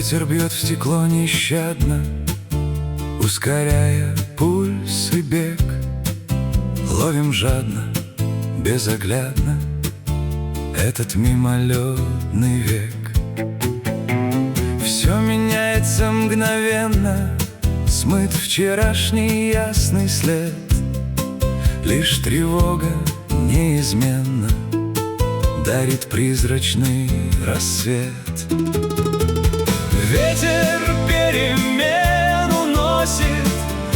Ветер бьет в стекло нещадно, ускоряя пульс и бег. Ловим жадно, безоглядно этот мимолетный век. Все меняется мгновенно, смыт вчерашний ясный след. Лишь тревога неизменно дарит призрачный рассвет. Ветер перемен уносит,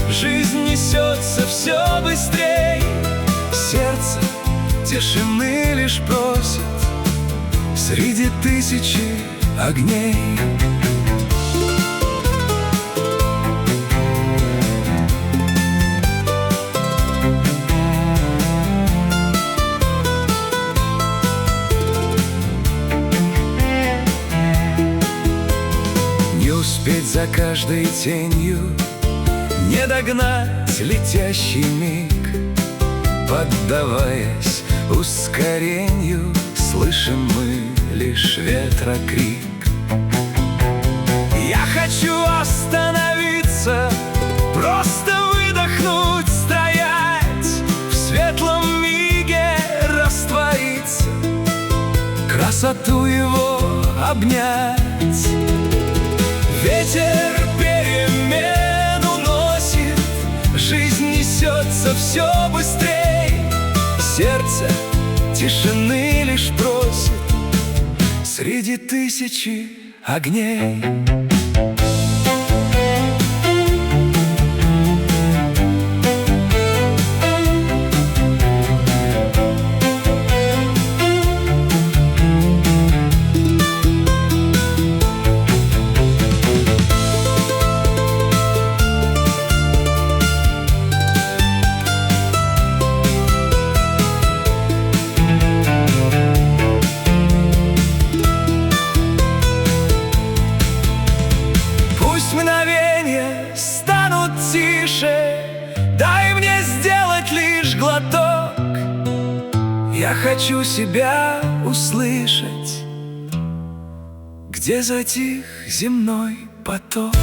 жизнь несется все быстрей. Сердце тишины лишь просит среди тысячи огней. Не успеть за каждой тенью, не догнать летящий миг. Поддаваясь ускорению, слышим мы лишь ветра крик. Я хочу остановиться, просто выдохнуть, стоять, в светлом миге раствориться, красоту его обнять. Ветер перемен уносит, жизнь несется все быстрей. Сердце тишины лишь просит среди тысячи огней. Мгновения станут тише, дай мне сделать лишь глоток. Я хочу себя услышать, где затих земной поток.